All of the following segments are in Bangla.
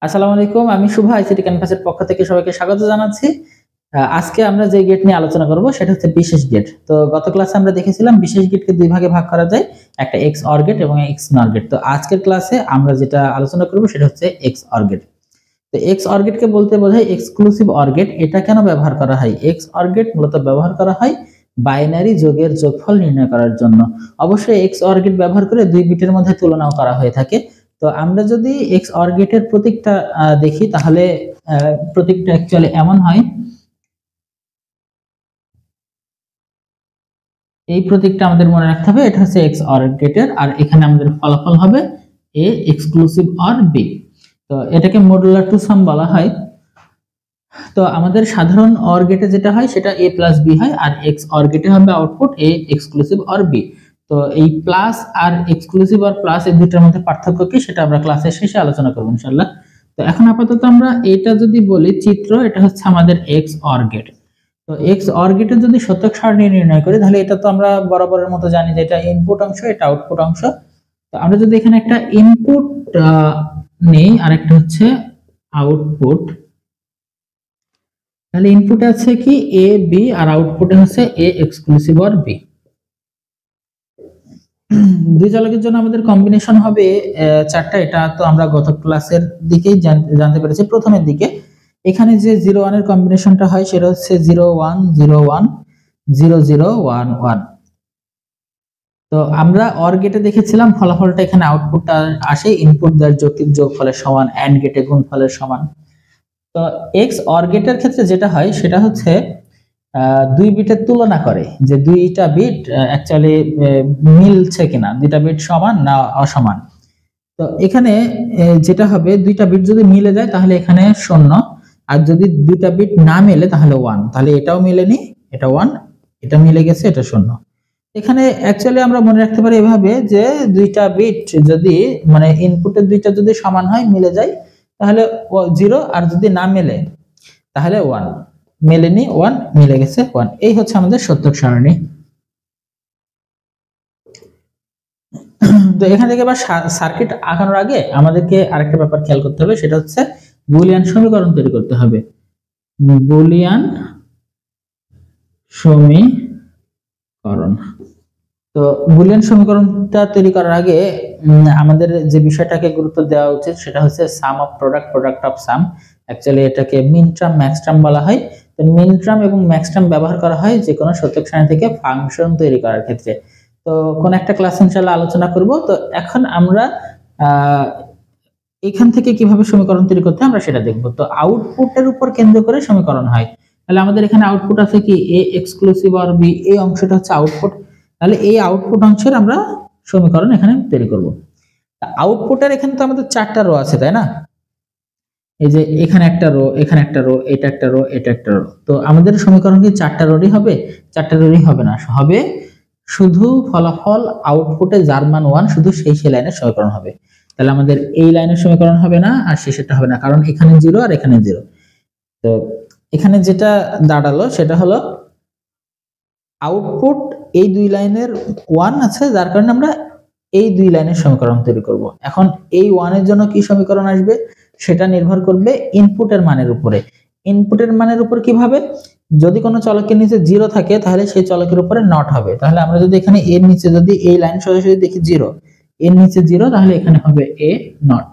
আসসালামু আলাইকুম, আমি শুভ আইসিটি ক্যাম্পাসের পক্ষ থেকে সবাইকে স্বাগত জানাচ্ছি। আজকে আমরা যে গেট নিয়ে আলোচনা করব সেটা হচ্ছে বিশেষ গেট। তো গত ক্লাসে আমরা দেখেছিলাম বিশেষ গেটকে দুই ভাগে ভাগ করা যায়, একটা এক্স অর গেট এবং এক্স নর গেট। তো আজকের ক্লাসে আমরা যেটা আলোচনা করব সেটা হচ্ছে এক্স অর গেট। তো এক্স অর গেটকে বলতে বোঝায় এক্সক্লুসিভ অর গেট। এটা কেন ব্যবহার করা হয়? এক্স অর গেট মূলত ব্যবহার করা হয় বাইনারি যোগের যোগফল নির্ণয় করার জন্য। অবশ্যই এক্স অর গেট ব্যবহার করে দুই বিটের মধ্যে তুলনাও করা হয়ে থাকে। তো আমরা যদি এক্স অর গেটের প্রতীকটা দেখি তাহলে প্রতীকটা অ্যাকচুয়ালি এমন হয়, এই প্রতীকটা আমাদের মনে রাখতে হবে। এটা হচ্ছে এক্স অর গেটের, আর এখানে আমাদের ফলাফল হবে এ এক্সক্লুসিভ অর বি। তো এটাকে মডুলার টু সাম বলা হয়। তো আমাদের সাধারণ অর গেটে যেটা হয় সেটা a প্লাস বি হয়, আর এক্স অর গেটে হবে output a exclusive or B. তো এই প্লাস আর এক্সক্লুসিভ আর প্লাস এই দুইটার মধ্যে পার্থক্য কি সেটা আমরা ক্লাসের শেষে আলোচনা করব ইনশাআল্লাহ। তো এখন আপাতত আমরা এটা যদি বলি চিত্র, এটা হচ্ছে আমাদের এক্স অর গেট। তো এক্স অর গেটের যদি সত্যক সারণী নির্ণয় করি তাহলে এটা তো আমরা বরাবরের মতো জানি যে এটা ইনপুট অংশ, এটা আউটপুট অংশ। তো আমরা যদি এখানে একটা ইনপুট নেই আর একটা হচ্ছে আউটপুট, তাহলে ইনপুটে আছে কি এ বি আর আউটপুটে হচ্ছে এ এক্সক্লুসিভ অর বি। দুই চলকের জন্য আমাদের কম্বিনেশন হবে চারটা। এটা তো আমরা গত ক্লাসের দিকেই জানতে পেরেছি প্রথমের দিকে। এখানে যে 0 1 এর কম্বিনেশনটা হয় সেটা হচ্ছে 0 1 0 1 0 0 1 1। তো আমরা অর গেটে দেখেছিলাম ফলাফলটা এখানে আউটপুটটা আসে ইনপুট দ্বারা যৌক্তিক যোগফলের সমান, এন্ড গেটে গুণফলের সমান। তো এক্স অর গেটের ক্ষেত্রে যেটা হয় সেটা হচ্ছে দুই বিটের তুলনা করে যে দুইটা বিট অ্যাকচুয়ালি মিলছে কিনা, দুইটা বিট সমান না অসমান। তো এখানে যেটা হবে, দুইটা বিট যদি মিলে যায় তাহলে এখানে 0, আর যদি দুইটা বিট না মিলে তাহলে 1। তাহলে এটাও মিলেনি, এটা 1, এটা মিলে গেছে, এটা 0। এখানে অ্যাকচুয়ালি আমরা মনে রাখতে পারি এভাবে যে দুইটা বিট যদি মানে ইনপুটের দুইটা যদি সমান হয়, মিলে যায়, তাহলে 0, আর যদি না মেলে তাহলে 1। মেলেনি 1, মিলে গেছে 1। এই হচ্ছে আমাদের সত্যক সারণী। তো এখান থেকে আবার সার্কিট আঁকানোর আগে আমাদেরকে আরেকটা ব্যাপার খেয়াল করতে হবে, সেটা হচ্ছে বুলিয়ান সমীকরণ তৈরি করতে হবে। বুলিয়ান সমীকরণ। তো বুলিয়ান সমীকরণটা তৈরি করার আগে আমাদের যে বিষয়টাকে গুরুত্ব দেওয়া উচিত সেটা হচ্ছে sum of product, product of sum. Actually এটাকে মিন টার্ম ম্যাক্স টার্ম বলা হয়। তো মিন টার্ম এবং ম্যাক্স টার্ম ব্যবহার করা হয় যে কোনো সত্যক সারণী থেকে ফাংশন তৈরি করার ক্ষেত্রে। তো কোন একটা ক্লাস ইনশাআল্লাহ আলোচনা করব। তো এখন আমরা এখান থেকে কিভাবে সমীকরণ তৈরি করতে হয় আমরা সেটা দেখব। তো আউটপুটের উপর কেন্দ্র করে সমীকরণ হয়। তাহলে আমাদের এখানে আউটপুট আছে কি এ এক্সক্লুসিভ অর বি, এই অংশটা হচ্ছে আউটপুট। তাহলে এই আউটপুট অংশের আমরা সমীকরণ এখানে তৈরি করব। আউটপুটের এখানে তো আমাদের চারটা রো আছে, তাই না? এই যে এখানে একটা রো, এখানে একটা রো, এটা একটা রো, এটা একটা রো। তো আমাদের সমীকরণ কি চারটা রোরই হবে? চারটা রোরই হবে না, হবে শুধু ফলাফল আউটপুটে যার মান 1 শুধু সেই লাইনের সমীকরণ হবে। তাহলে আমাদের এই লাইনের সমীকরণ হবে না আর শেষেরটা হবে না, কারণ এখানে 0 আর এখানে 0। তো এখানে যেটা দাঁড়ালো সেটা হলো আউটপুট এই দুই লাইনের 1 আছে, যার কারণে আমরা এই দুই লাইনের সমীকরণ তৈরি করব। এখন এই 1 এর জন্য কি সমীকরণ আসবে সেটা নির্ভর করবে ইনপুটের মানের উপরে। ইনপুটের মানের উপর কিভাবে? যদি কোনো চলকের নিচে 0 থাকে তাহলে সেই চলকের উপরে নট হবে। তাহলে আমরা যদি এখানে এর নিচে যদি এই লাইন সরাসরি দেখি 0, এর নিচে 0, তাহলে এখানে হবে এ নট।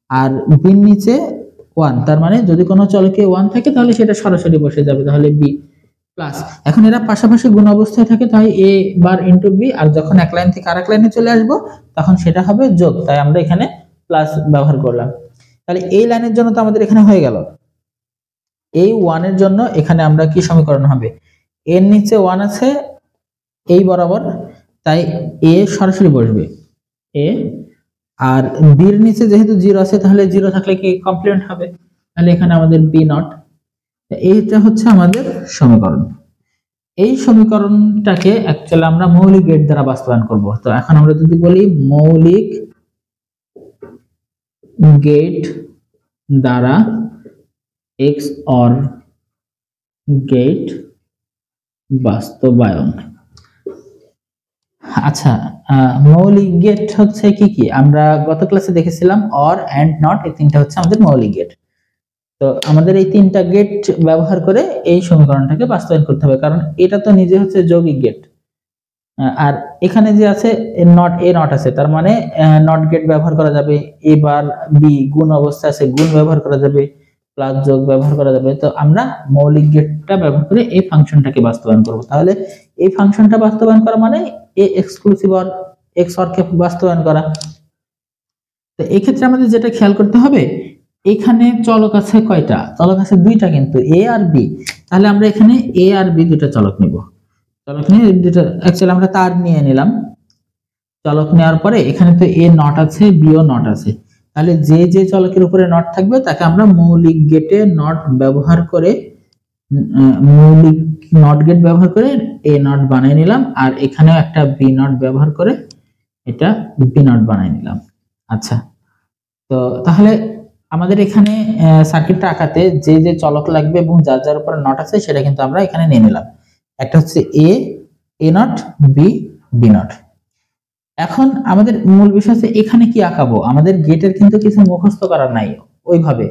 আর বি এর নিচে 1, তার মানে যদি কোনো চলকে 1 থাকে তাহলে সেটা সরাসরি বসে যাবে, তাহলে বি প্লাস। এখন এরা পাশাপাশি গুণ অবস্থায় থাকে, তাই এ বার ইনটু বি, আর যখন এক লাইন থেকে আরেক লাইনে চলে আসবো তখন সেটা হবে যোগ, তাই আমরা এখানে প্লাস ব্যবহার করলাম। তাহলে এই লাইনের জন্য তো আমাদের এখানে হয়ে গেল। এই 1 এর জন্য এখানে আমরা কি সমীকরণ হবে? এর নিচে 1 আছে এই বরাবর, তাই এ সরাসরি বসবে এ, আর বি এর নিচে যেহেতু 0 আছে তাহলে 0 থাকলে কি কমপ্লিমেন্ট হবে, তাহলে এখানে আমাদের বি নট। এইটা হচ্ছে আমাদের সমীকরণ। এই সমীকরণটাকে অ্যাকচুয়ালি আমরা মৌলিক গেট দ্বারা বাস্তবায়ন করব। তো এখন আমরা যদি বলি মৌলিক গেট দ্বারা এক্স অর গেট বাস্তবায়ন। আচ্ছা, মৌলিক গেট হচ্ছে কি কি আমরা গত ক্লাসে দেখেছিলাম, অর, এন্ড, নট, এই তিনটা হচ্ছে আমাদের মৌলিক গেট। তো আমাদের এই তিনটা গেট ব্যবহার করে এই সমীকরণটাকে বাস্তবায়ন করতে হবে, কারণ এটা তো নিজে হচ্ছে যৌগিক গেট। আর এখানে যে আছে নট এ নট আছে, তার মানে নট গেট ব্যবহার করা যাবে। এবার বি গুণ অবস্থা আছে, গুণ ব্যবহার করা যাবে, প্লাস যোগ ব্যবহার করা যাবে। তো আমরা মৌলিক গেটটা ব্যবহার করে এই ফাংশনটাকে বাস্তবায়ন করব। তাহলে এই ফাংশনটা বাস্তবায়ন করা মানে a exclusive or X or কে বাস্তবায়ন করা। তো এই ক্ষেত্রে আমাদের যেটা খেয়াল করতে হবে, এখানে চলক আছে কয়টা? চলক আছে দুইটা, কিন্তু এ আর বি। তাহলে আমরা এখানে এ আর বি দুটো চলক নিব। চলক নিয়ে দুটো অ্যাকচুয়ালি আমরা তার নিয়ে নিলাম। চলক নেওয়ার পরে এখানে তো এ নট আছে, বি ও নট আছে। তাহলে যে যে চলকের উপরে নট থাকবে তাকে আমরা মৌলিক গেটে নট ব্যবহার করে মৌলিক নট গেট ব্যবহার করে এ নট বানিয়ে নিলাম, আর এখানেও একটা বি নট ব্যবহার করে এটা বি নট বানিয়ে নিলাম। আচ্ছা, তো তাহলে আমাদের এখানে সার্কিটটা আঁকাতে যে যে চলক লাগবে এবং যার যার উপরে নট আছে সেটা কিন্তু আমরা এখানে নিয়ে নিলাম। একটা হচ্ছে এ নট, বি বি নট। এখন আমাদের মূল বিষয় হচ্ছে এখানে কি আঁকাবো। আমাদের গেটের কিন্তু কিছু মুখস্থ করার নাই ওইভাবে,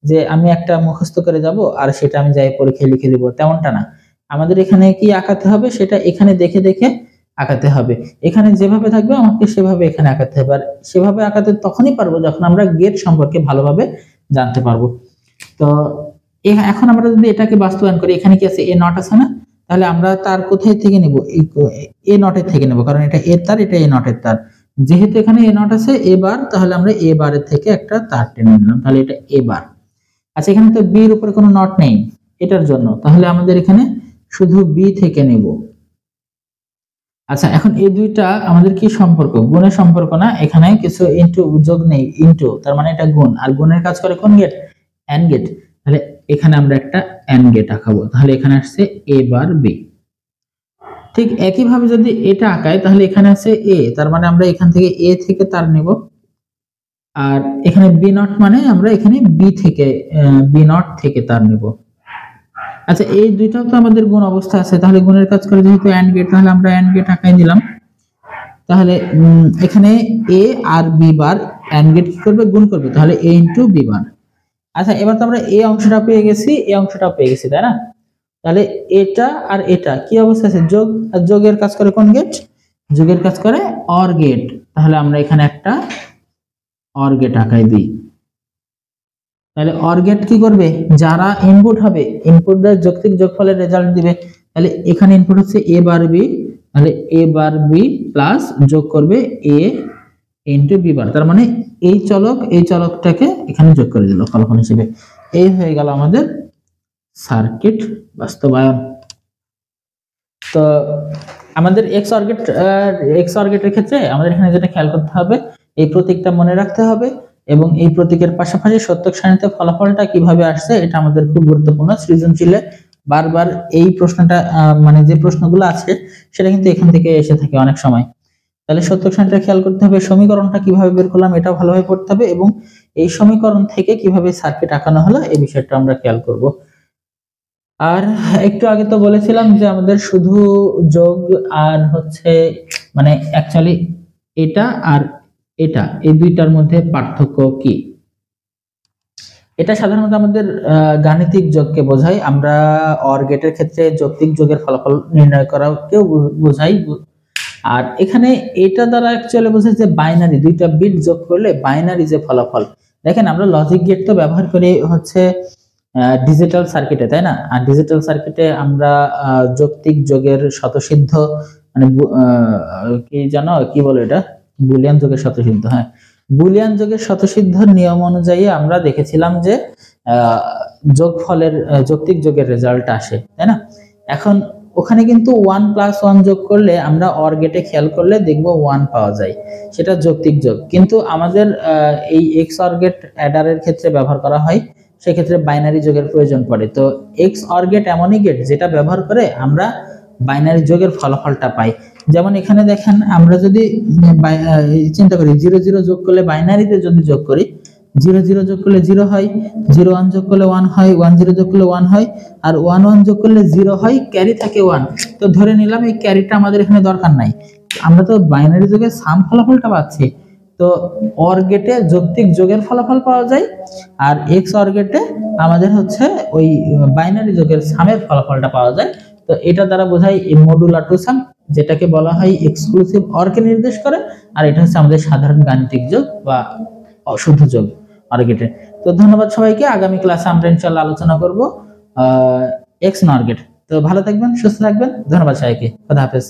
যে আমি একটা মুখস্থ করে যাব আর সেটা আমি যাই পরীক্ষায় লিখে দিব, তেমনটা না। আমাদের এখানে কি আঁকাতে হবে সেটা এখানে দেখে দেখে আঁকাতে হবে। এখানে যেভাবে থাকবে আমাকে সেভাবে এখানে আঁকাতে হবে। আর সেভাবে আঁকাতে তখনই পারবো যখন আমরা গেট সম্পর্কে ভালোভাবে জানতে পারবো। তো এখন আমরা যদি এটাকে বাস্তবায়ন করি, এখানে কি আছে এ নট আছে না, তাহলে আমরা তার কোথায় থেকে নিব? এ নটের থেকে নেব, কারণ এটা এ তার, এটা এ নটের তার। যেহেতু এখানে এ নট আছে এ বার, তাহলে আমরা এ বারের থেকে একটা তার টেনে নিলাম, তাহলে এটা এ বার। আচ্ছা, এখানে তো বি এর উপরে কোনো নট নেই এটার জন্য, তাহলে আমাদের এখানে শুধু বি থেকে নেব। আচ্ছা, এখন এই দুইটা আমাদের কি সম্পর্ক? গুণের সম্পর্ক না, এখানে কিছু ইনটু যোগ নেই, ইনটু তার মানে এটা গুণ, আর গুণের কাজ করে কোন গেট? And gate. তাহলে এখানে আমরা একটা এন্ড গেট আঁকাবো, তাহলে এখানে আসছে এ বার বি। ঠিক একই ভাবে যদি এটা আঁকাই, তাহলে এখানে আছে এ, তার মানে আমরা এখান থেকে এ থেকে তার নেব, আর এখানে বি নট মানে আমরা এখানে বি থেকে বি নট থেকে তার নেব। আচ্ছা, এই দুইটাও তো আমাদের গুণ অবস্থা আছে, তাহলে গুণের কাজ করে যেহেতু এন্ড গেট, তাহলে আমরা এন্ড গেট আঁকাই দিলাম। তাহলে এখানে এ আর বি বার এন্ড গেট কি করবে? গুণ করবে, তাহলে এ ইনটু বি বার। আচ্ছা, এবার তো আমরা এই অংশটা পেয়ে গেছি, এই অংশটা পেয়ে গেছি, তাই না? তাহলে এটা আর এটা কি অবস্থা আছে? যোগ, আর যোগের কাজ করে কোন গেট? যোগের কাজ করে অর গেট। তাহলে আমরা এখানে একটা অর গেট আঁকাই দিই। তাহলে অর গেট কি করবে? যারা ইনপুট হবে, ইনপুট দ্বারা যৌক্তিক যোগফলের রেজাল্ট দিবে। তাহলে এখানে ইনপুট হচ্ছে এ বার বি, তাহলে এ বার বি প্লাস যোগ করবে এ ইনটু বি বার, তার মানে এই চলকটাকে এখানে যোগ করে দিল ফলাফল হিসেবে। এই হয়ে গেল আমাদের সার্কিট বাস্তবায়ন। তো আমাদের এক্স অর গেটের ক্ষেত্রে আমাদের এখানে যেটা খেয়াল করতে হবে, এই প্রতীকটা মনে রাখতে হবে, এবং এই প্রতীকের পাশাপাশি সত্যক সারণীতে ফলাফলটা কিভাবে আসছে এটা আমাদের খুব গুরুত্বপূর্ণ। সৃজনশীলে বারবার এই প্রশ্নটা মানে যে প্রশ্নগুলো আছে সেটা কিন্তু এখান থেকে এসে থাকে অনেক সময়। তাহলে সত্যক সারণীটা খেয়াল করতে হবে, সমীকরণটা কিভাবে বের করলাম এটা ভালোভাবে পড়তে হবে, এবং এই সমীকরণ থেকে কিভাবে সার্কিট আঁকানো হলো এই বিষয়টা আমরা খেয়াল করব। আর একটু আগে তো বলেছিলাম যে আমাদের শুধু যোগ আর হচ্ছে মানে অ্যাকচুয়ালি এটা আর এটা, এই দুইটার মধ্যে পার্থক্য কি? এটা সাধারণত আমাদের গাণিতিক যোগকে বোঝায়। আমরা অর গেটের ক্ষেত্রে যৌক্তিক যোগের ফলাফল নির্ণয় করাকেও বোঝাই। আর এখানে এটা দ্বারা অ্যাকচুয়ালি বোঝায় যে বাইনারি, দুইটা বিট যোগ করলে বাইনারি যে ফলাফল। দেখেন, আমরা লজিক গেট তো ব্যবহার করি হচ্ছে ডিজিটাল সার্কিটে, তাই না? আর ডিজিটাল সার্কিটে আমরা যৌক্তিক যোগের শতসিদ্ধ মানে কি জানো কি বলে এটা? বুলিয়ান যোগের শতসিদ্ধ। হ্যাঁ, বুলিয়ান যোগের শতসিদ্ধর নিয়ম অনুযায়ী আমরা দেখেছিলাম যে যোগফলের যৌক্তিক যোগের রেজাল্ট আসে, তাই না? এখন ওখানে কিন্তু 1 + 1 যোগ করলে আমরা অর গেটে খেয়াল করলে দেখবো 1 পাওয়া যায়, সেটা যৌক্তিক যোগ। কিন্তু আমাদের এই এক্স অর গেট অ্যাডারের ক্ষেত্রে ব্যবহার করা হয়, সেক্ষেত্রে বাইনারি যোগের প্রয়োজন পড়ে। তো এক্স অর গেট এমনই গেট যেটা ব্যবহার করে আমরা বাইনারি যোগের ফলাফলটা পাই। যেমন এখানে দেখেন, আমরা যদি চিন্তা করি 0 0 যোগ করলে বাইনারিতে যদি যোগ করি, 0 0 যোগ করলে 0 হয়, 0 1 যোগ করলে 1 হয়, 1 0 যোগ করলে 1 হয়, আর 1 1 যোগ করলে 0 হয়, ক্যারি থাকে 1। তো ধরে নিলাম এই ক্যারিটা আমাদের এখানে দরকার নাই, আমরা তো বাইনারি যোগের সাম ফলাফলটা পাচ্ছি, তো অর গেটে যৌক্তিক যোগের ফলাফল পাওয়া যায়, আর এক্স অর গেটে আমাদের হচ্ছে ওই বাইনারি যোগের সামের ফলাফলটা পাওয়া যায়। তো এটা দ্বারা বোঝায় মডুলার টু সাম, যেটাকে বলা হয় এক্সক্লুসিভ অর কে নির্দেশ করে, আর এটা হচ্ছে আমাদের সাধারণ গাণিতিক যোগ বা অশুদ্ধ যোগ অর গেটে। তো ধন্যবাদ সবাইকে। আগামী ক্লাসে আমরা ইনশাআল্লাহ আলোচনা করব এক্স নর গেট। তো ভালো থাকবেন, সুস্থ থাকবেন, ধন্যবাদ সবাইকে, খোদা হাফেজ।